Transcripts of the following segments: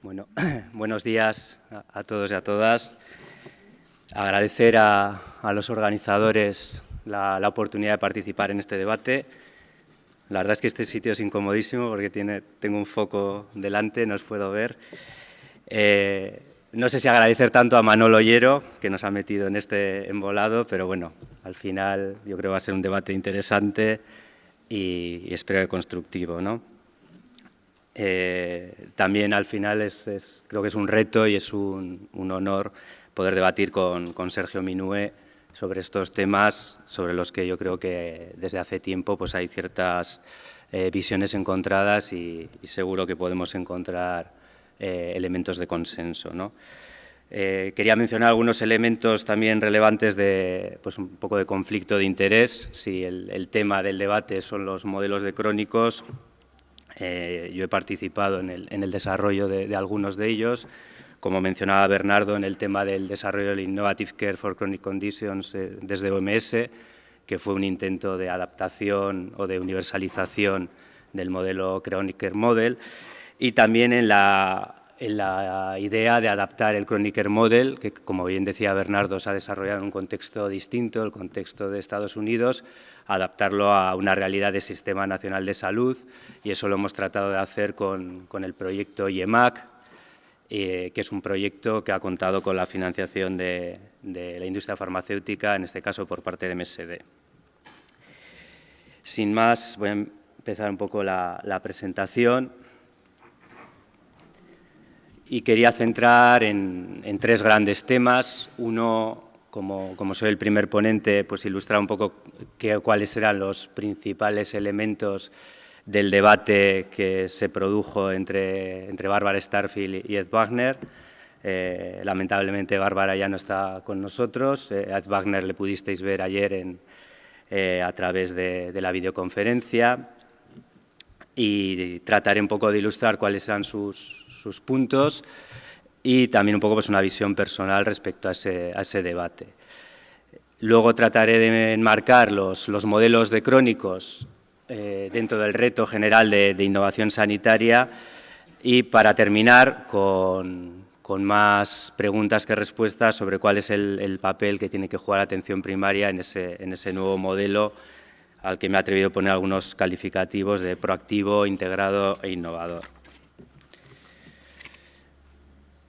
Bueno, buenos días a todos y a todas. Agradecer a los organizadores la oportunidad de participar en este debate. La verdad es que este sitio es incomodísimo porque tengo un foco delante, no os puedo ver. No sé si agradecer tanto a Manolo Ollero, que nos ha metido en este embolado, pero bueno, al final yo creo que va a ser un debate interesante y espero que constructivo, ¿no? También al final creo que es un reto y es un honor poder debatir con Sergio Minué sobre estos temas, sobre los que yo creo que desde hace tiempo pues hay ciertas visiones encontradas y seguro que podemos encontrar elementos de consenso, ¿no? Quería mencionar algunos elementos también relevantes de pues un poco de conflicto de interés. Si el tema del debate son los modelos de crónicos, yo he participado en el desarrollo de algunos de ellos, como mencionaba Bernardo, en el tema del desarrollo del Innovative Care for Chronic Conditions desde OMS, que fue un intento de adaptación o de universalización del modelo Chronic Care Model, y también en la idea de adaptar el Chronic Care Model, que, como bien decía Bernardo, se ha desarrollado en un contexto distinto, el contexto de Estados Unidos, adaptarlo a una realidad del Sistema Nacional de Salud, y eso lo hemos tratado de hacer con el proyecto IEMAC, que es un proyecto que ha contado con la financiación de la industria farmacéutica, en este caso por parte de MSD. Sin más, voy a empezar un poco la presentación. Y quería centrar en tres grandes temas. Uno, como soy el primer ponente, pues ilustrar un poco cuáles eran los principales elementos del debate que se produjo entre Barbara Starfield y Ed Wagner. Lamentablemente Bárbara ya no está con nosotros. A Ed Wagner le pudisteis ver ayer a través de la videoconferencia, y trataré un poco de ilustrar cuáles eran sus puntos y también un poco pues, una visión personal respecto a ese debate. Luego trataré de enmarcar los modelos de crónicos dentro del reto general de innovación sanitaria, y para terminar con más preguntas que respuestas sobre cuál es el papel que tiene que jugar la atención primaria en ese nuevo modelo, al que me he atrevido a poner algunos calificativos de proactivo, integrado e innovador.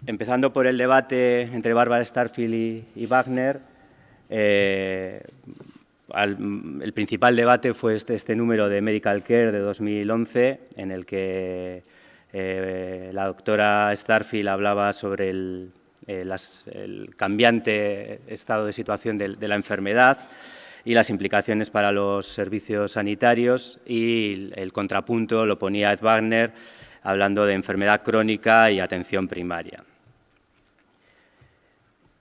Empezando por el debate entre Barbara Starfield y Wagner, el principal debate fue este número de Medical Care de 2011, en el que la doctora Starfield hablaba sobre el cambiante estado de situación de la enfermedad y las implicaciones para los servicios sanitarios, y el contrapunto lo ponía Ed Wagner hablando de enfermedad crónica y atención primaria.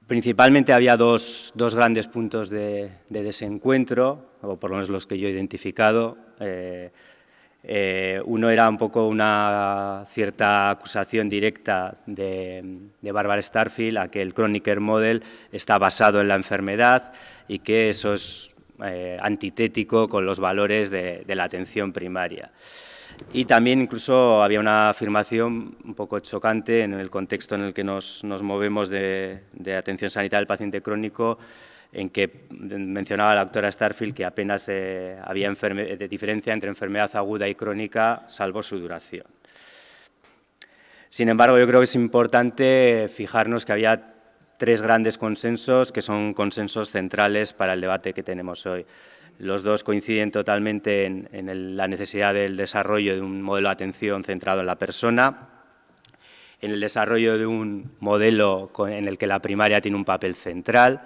Principalmente había dos grandes puntos de desencuentro, o por lo menos los que yo he identificado. Uno era un poco una cierta acusación directa de Barbara Starfield a que el Chronic Care Model está basado en la enfermedad y que eso es antitético con los valores de la atención primaria. Y también incluso había una afirmación un poco chocante en el contexto en el que nos movemos de atención sanitaria del paciente crónico, en que mencionaba la doctora Starfield que apenas había diferencia entre enfermedad aguda y crónica, salvo su duración. Sin embargo, yo creo que es importante fijarnos que había tres grandes consensos que son consensos centrales para el debate que tenemos hoy. Los dos coinciden totalmente en la necesidad del desarrollo de un modelo de atención centrado en la persona, en el desarrollo de un modelo en el que la primaria tiene un papel central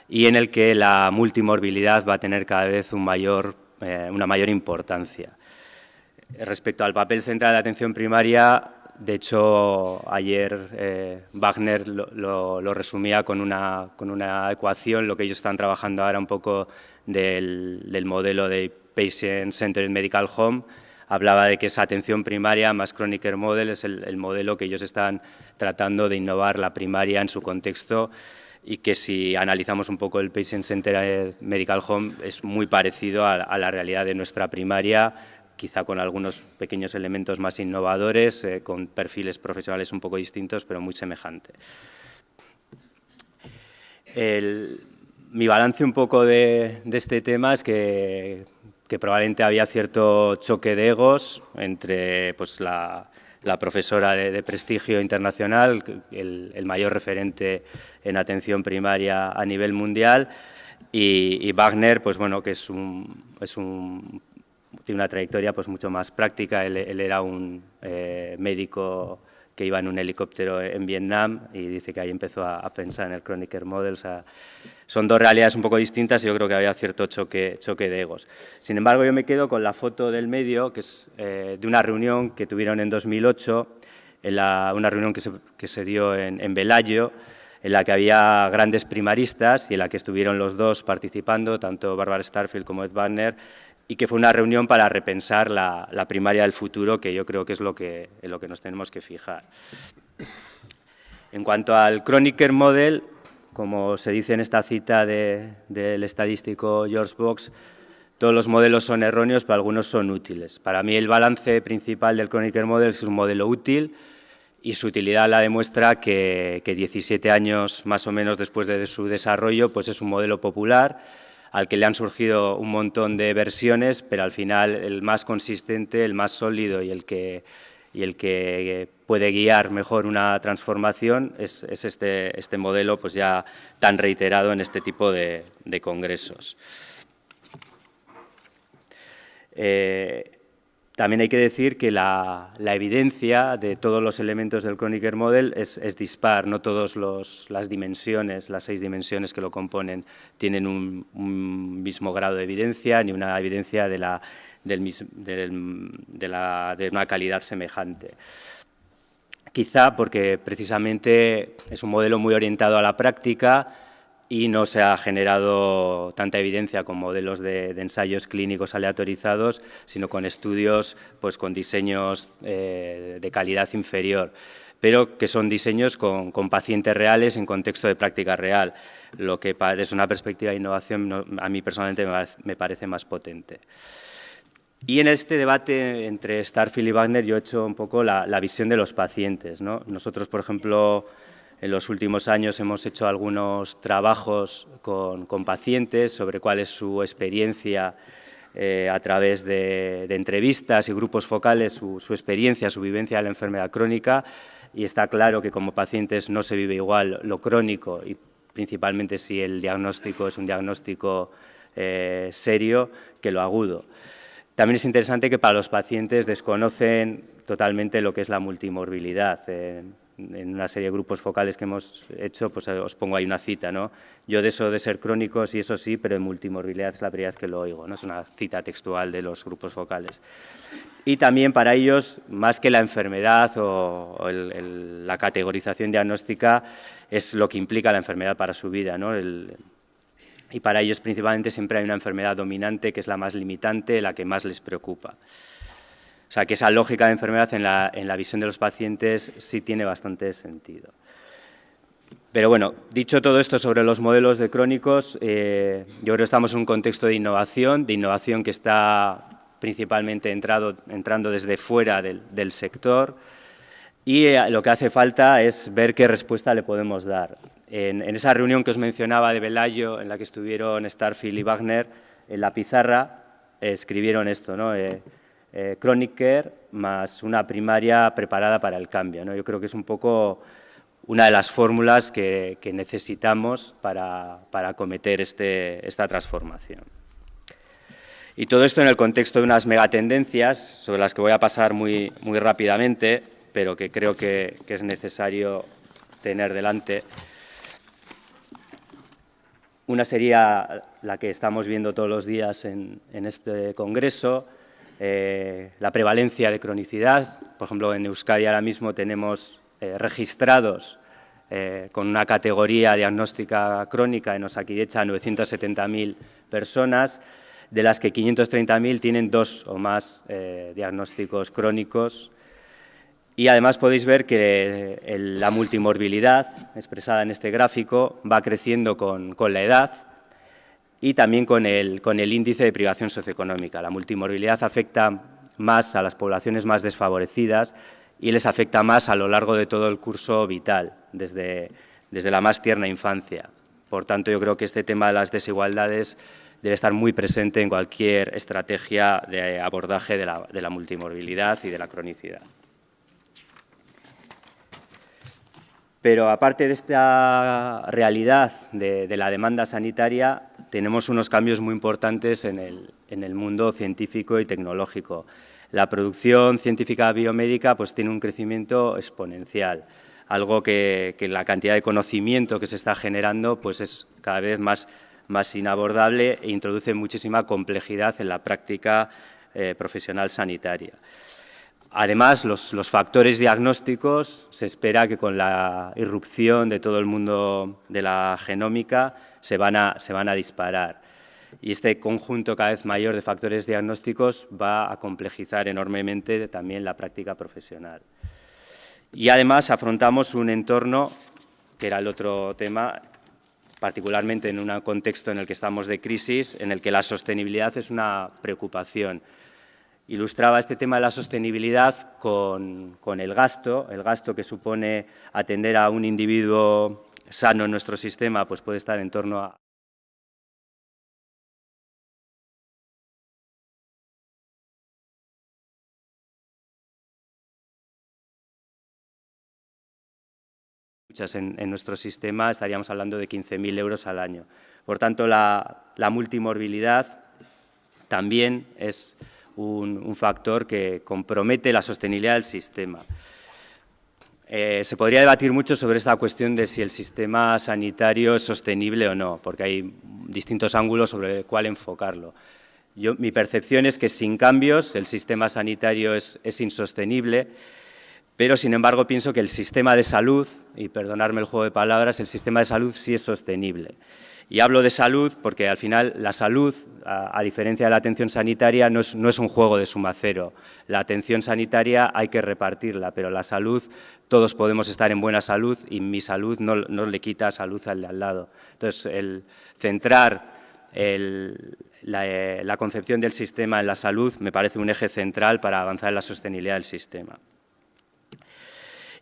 y en el que la multimorbilidad va a tener cada vez una mayor importancia. Respecto al papel central de la atención primaria, de hecho, ayer Wagner lo resumía con una ecuación. Lo que ellos están trabajando ahora un poco del modelo de Patient Centered Medical Home. Hablaba de que esa atención primaria más Chronic Care Model es el modelo que ellos están tratando de innovar la primaria en su contexto, y que si analizamos un poco el Patient Centered Medical Home es muy parecido a la realidad de nuestra primaria, quizá con algunos pequeños elementos más innovadores, con perfiles profesionales un poco distintos, pero muy semejante. Mi balance un poco de este tema es que probablemente había cierto choque de egos entre pues, la profesora de prestigio internacional, el mayor referente en atención primaria a nivel mundial, y Wagner, pues bueno, que tiene una trayectoria pues mucho más práctica. Él era un médico que iba en un helicóptero en Vietnam y dice que ahí empezó a pensar en el Kronecker Model. O sea, son dos realidades un poco distintas y yo creo que había cierto choque de egos. Sin embargo, yo me quedo con la foto del medio, que es de una reunión que tuvieron en 2008, una reunión que se dio en Velayo, en la que había grandes primaristas y en la que estuvieron los dos participando, tanto Barbara Starfield como Ed Wagner, y que fue una reunión para repensar la primaria del futuro, que yo creo que es en lo que nos tenemos que fijar. En cuanto al Kronecker Model, como se dice en esta cita del estadístico George Box, todos los modelos son erróneos, pero algunos son útiles. Para mí el balance principal del Kronecker Model es un modelo útil y su utilidad la demuestra que 17 años más o menos después de su desarrollo, pues es un modelo popular, al que le han surgido un montón de versiones, pero al final el más consistente, el más sólido y el que puede guiar mejor una transformación es este modelo pues ya tan reiterado en este tipo de congresos. También hay que decir que la evidencia de todos los elementos del Kronecker Model es dispar. No todas las dimensiones, las 6 dimensiones que lo componen, tienen un mismo grado de evidencia, ni una evidencia de una calidad semejante. Quizá porque precisamente es un modelo muy orientado a la práctica y no se ha generado tanta evidencia con modelos de ensayos clínicos aleatorizados, sino con estudios pues, con diseños de calidad inferior, pero que son diseños con pacientes reales en contexto de práctica real, lo que desde una perspectiva de innovación a mí personalmente me parece más potente. Y en este debate entre Starfield y Wagner yo he hecho un poco la visión de los pacientes, ¿no? Nosotros, por ejemplo, en los últimos años hemos hecho algunos trabajos con pacientes sobre cuál es su experiencia a través de entrevistas y grupos focales, su experiencia, su vivencia de la enfermedad crónica, y está claro que como pacientes no se vive igual lo crónico y principalmente si el diagnóstico es un diagnóstico serio que lo agudo. También es interesante que para los pacientes desconocen totalmente lo que es la multimorbilidad. En una serie de grupos focales que hemos hecho, pues os pongo ahí una cita, ¿no? Yo de eso de ser crónicos y eso sí, pero en multimorbilidad es la primera vez que lo oigo, ¿no? Es una cita textual de los grupos focales. Y también para ellos, más que la enfermedad o la categorización diagnóstica, es lo que implica la enfermedad para su vida, ¿no? Y para ellos principalmente siempre hay una enfermedad dominante que es la más limitante, la que más les preocupa. O sea, que esa lógica de enfermedad en la visión de los pacientes sí tiene bastante sentido. Pero bueno, dicho todo esto sobre los modelos de crónicos, yo creo que estamos en un contexto de innovación que está principalmente entrando desde fuera del sector y lo que hace falta es ver qué respuesta le podemos dar. En esa reunión que os mencionaba de Velayo, en la que estuvieron Starfield y Wagner, en la pizarra escribieron esto, ¿no? Kronecker más una primaria preparada para el cambio, ¿no? Yo creo que es un poco una de las fórmulas que necesitamos para acometer esta transformación. Y todo esto en el contexto de unas megatendencias sobre las que voy a pasar muy rápidamente, pero que creo que es necesario tener delante. Una sería la que estamos viendo todos los días en este congreso, la prevalencia de cronicidad. Por ejemplo, en Euskadi ahora mismo tenemos registrados con una categoría diagnóstica crónica en Osakidetza 970.000 personas, de las que 530.000 tienen 2 o más diagnósticos crónicos. Y además podéis ver que la multimorbilidad expresada en este gráfico va creciendo con la edad y también con el índice de privación socioeconómica. La multimorbilidad afecta más a las poblaciones más desfavorecidas y les afecta más a lo largo de todo el curso vital, desde la más tierna infancia. Por tanto, yo creo que este tema de las desigualdades debe estar muy presente en cualquier estrategia de abordaje de la multimorbilidad y de la cronicidad. Pero aparte de esta realidad de la demanda sanitaria, tenemos unos cambios muy importantes en el mundo científico y tecnológico. La producción científica biomédica pues, tiene un crecimiento exponencial, algo que la cantidad de conocimiento que se está generando pues, es cada vez más inabordable e introduce muchísima complejidad en la práctica profesional sanitaria. Además, los factores diagnósticos, se espera que con la irrupción de todo el mundo de la genómica se van a disparar. Y este conjunto cada vez mayor de factores diagnósticos va a complejizar enormemente también la práctica profesional. Y además afrontamos un entorno, que era el otro tema, particularmente en un contexto en el que estamos de crisis, en el que la sostenibilidad es una preocupación. Ilustraba este tema de la sostenibilidad con el gasto que supone atender a un individuo sano en nuestro sistema, pues puede estar en torno a en nuestro sistema estaríamos hablando de 15.000 euros al año. Por tanto, la multimorbilidad también es un factor que compromete la sostenibilidad del sistema. Se podría debatir mucho sobre esta cuestión de si el sistema sanitario es sostenible o no, porque hay distintos ángulos sobre cuál enfocarlo. Mi percepción es que sin cambios el sistema sanitario es insostenible, pero sin embargo pienso que el sistema de salud, y perdonadme el juego de palabras, el sistema de salud sí es sostenible. Y hablo de salud porque al final la salud, a diferencia de la atención sanitaria, no es un juego de suma cero. La atención sanitaria hay que repartirla, pero la salud, todos podemos estar en buena salud y mi salud no le quita salud al de al lado. Entonces, el centrar la concepción del sistema en la salud me parece un eje central para avanzar en la sostenibilidad del sistema.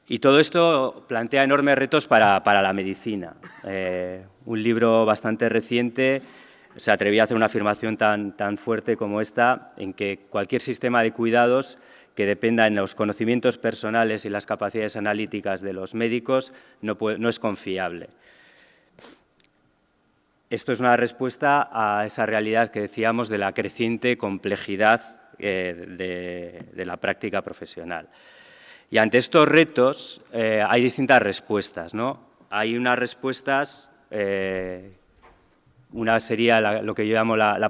Y todo esto plantea enormes retos para la medicina. Un libro bastante reciente se atrevía a hacer una afirmación tan fuerte como esta, en que cualquier sistema de cuidados que dependa en los conocimientos personales y las capacidades analíticas de los médicos no es confiable. Esto es una respuesta a esa realidad que decíamos de la creciente complejidad de la práctica profesional. Y ante estos retos hay distintas respuestas, ¿no? Hay unas respuestas, una sería lo que yo llamo la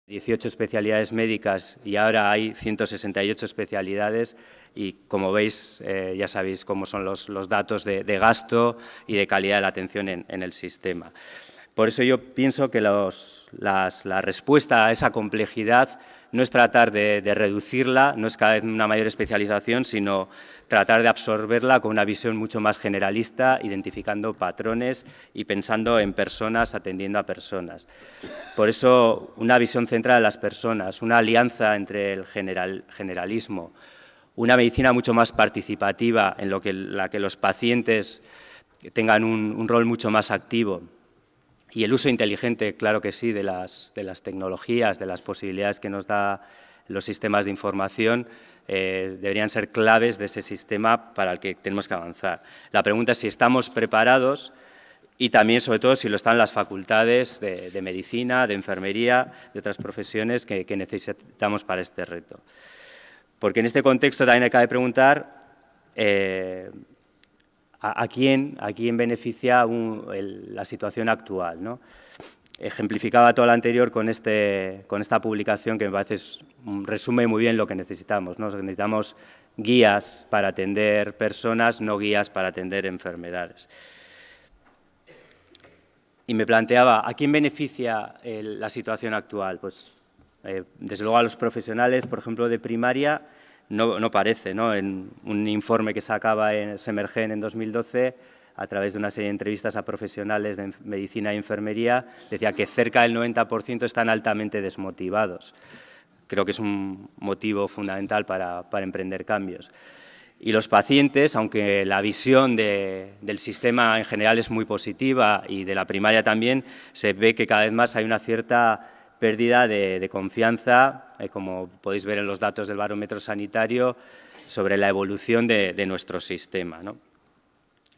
...18 especialidades médicas y ahora hay 168 especialidades y, como veis, ya sabéis cómo son los datos de gasto y de calidad de la atención en el sistema. Por eso yo pienso que la respuesta a esa complejidad no es tratar de reducirla, no es cada vez una mayor especialización, sino tratar de absorberla con una visión mucho más generalista, identificando patrones y pensando en personas, atendiendo a personas. Por eso, una visión centrada en las personas, una alianza entre el generalismo, una medicina mucho más participativa en la que los pacientes tengan un rol mucho más activo, Y el uso inteligente, claro que sí, de las tecnologías, de las posibilidades que nos da los sistemas de información, deberían ser claves de ese sistema para el que tenemos que avanzar. La pregunta es si estamos preparados y también, sobre todo, si lo están las facultades de medicina, de enfermería, de otras profesiones que necesitamos para este reto. Porque en este contexto también hay que preguntar ¿a quién beneficia la situación actual, ¿no? Ejemplificaba todo lo anterior con esta publicación que me parece resume muy bien lo que necesitamos, ¿no? Necesitamos guías para atender personas, no guías para atender enfermedades. Y me planteaba, ¿a quién beneficia la situación actual? Pues, desde luego, a los profesionales, por ejemplo, de primaria, no parece, ¿no? En un informe que sacaba en Semergen en 2012, a través de una serie de entrevistas a profesionales de medicina y enfermería, decía que cerca del 90% están altamente desmotivados. Creo que es un motivo fundamental para emprender cambios. Y los pacientes, aunque la visión del sistema en general es muy positiva y de la primaria también, se ve que cada vez más hay una cierta pérdida de confianza, como podéis ver en los datos del barómetro sanitario, sobre la evolución de nuestro sistema, ¿no?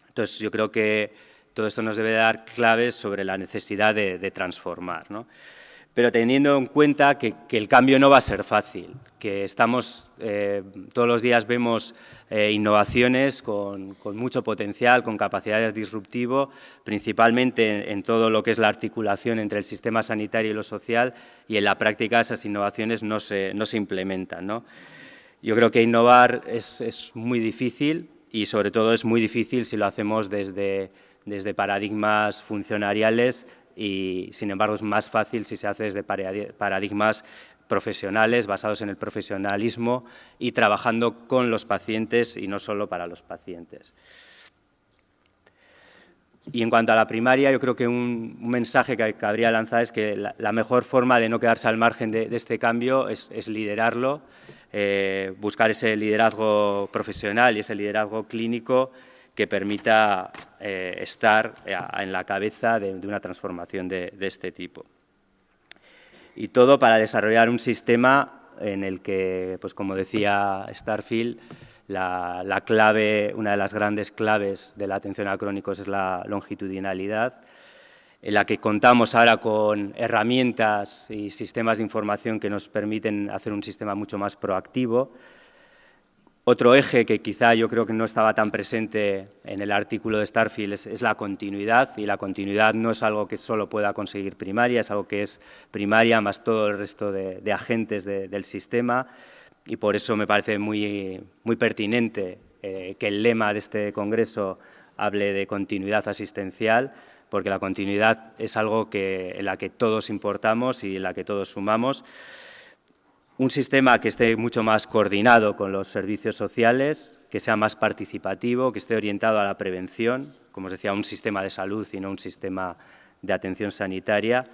Entonces, yo creo que todo esto nos debe dar claves sobre la necesidad de transformar, ¿no? Pero teniendo en cuenta que el cambio no va a ser fácil, que todos los días vemos innovaciones con mucho potencial, con capacidad de disruptivo, principalmente en todo lo que es la articulación entre el sistema sanitario y lo social, y en la práctica esas innovaciones no se implementan, ¿no? Yo creo que innovar es muy difícil y, sobre todo, es muy difícil si lo hacemos desde paradigmas funcionariales y, sin embargo, es más fácil si se hace desde paradigmas profesionales, basados en el profesionalismo y trabajando con los pacientes y no solo para los pacientes. Y en cuanto a la primaria, yo creo que un mensaje que cabría lanzar es que la mejor forma de no quedarse al margen de este cambio es liderarlo, buscar ese liderazgo profesional y ese liderazgo clínico que permita estar en la cabeza de una transformación de este tipo. Y todo para desarrollar un sistema en el que, pues como decía Starfield, la clave, una de las grandes claves de la atención a crónicos es la longitudinalidad, en la que contamos ahora con herramientas y sistemas de información que nos permiten hacer un sistema mucho más proactivo. Otro eje que quizá yo creo que no estaba tan presente en el artículo de Starfield es la continuidad, y la continuidad no es algo que solo pueda conseguir primaria, es algo que es primaria más todo el resto de agentes del sistema, y por eso me parece muy pertinente que el lema de este congreso hable de continuidad asistencial, porque la continuidad es algo en la que todos importamos y en la que todos sumamos. Un sistema que esté mucho más coordinado con los servicios sociales, que sea más participativo, que esté orientado a la prevención, como os decía, un sistema de salud y no un sistema de atención sanitaria,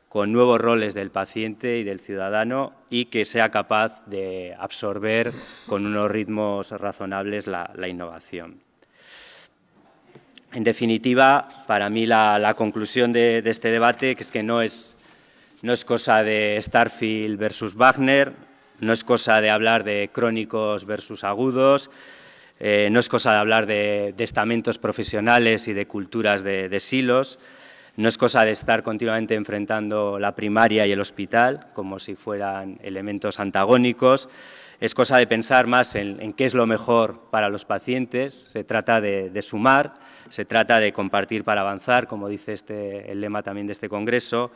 con nuevos roles del paciente y del ciudadano, y que sea capaz de absorber con unos ritmos razonables la innovación. En definitiva, para mí la conclusión de este debate que es que no es cosa de Starfield versus Wagner, no es cosa de hablar de crónicos versus agudos, no es cosa de hablar de estamentos profesionales y de culturas de silos, no es cosa de estar continuamente enfrentando la primaria y el hospital como si fueran elementos antagónicos. Es cosa de pensar más en qué es lo mejor para los pacientes. Se trata de sumar, se trata de compartir para avanzar, como dice el lema también de este congreso,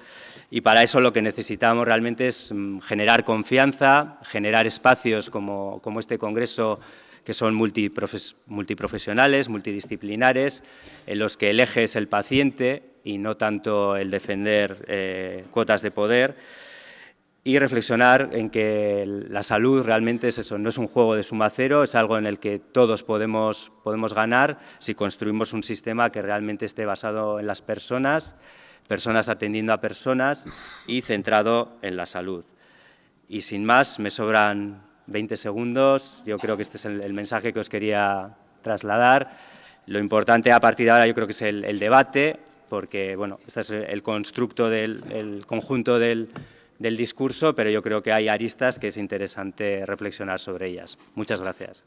y para eso lo que necesitamos realmente es generar confianza, generar espacios como este congreso, que son multiprofesionales, multidisciplinares, en los que el eje es el paciente y no tanto el defender cuotas de poder, y reflexionar en que la salud realmente es eso, no es un juego de suma cero, es algo en el que todos podemos ganar si construimos un sistema que realmente esté basado en las personas atendiendo a personas y centrado en la salud. Y sin más, me sobran 20 segundos, yo creo que este es el mensaje que os quería trasladar. Lo importante a partir de ahora yo creo que es el debate, porque bueno, este es el constructo el conjunto del discurso, pero yo creo que hay aristas que es interesante reflexionar sobre ellas. Muchas gracias.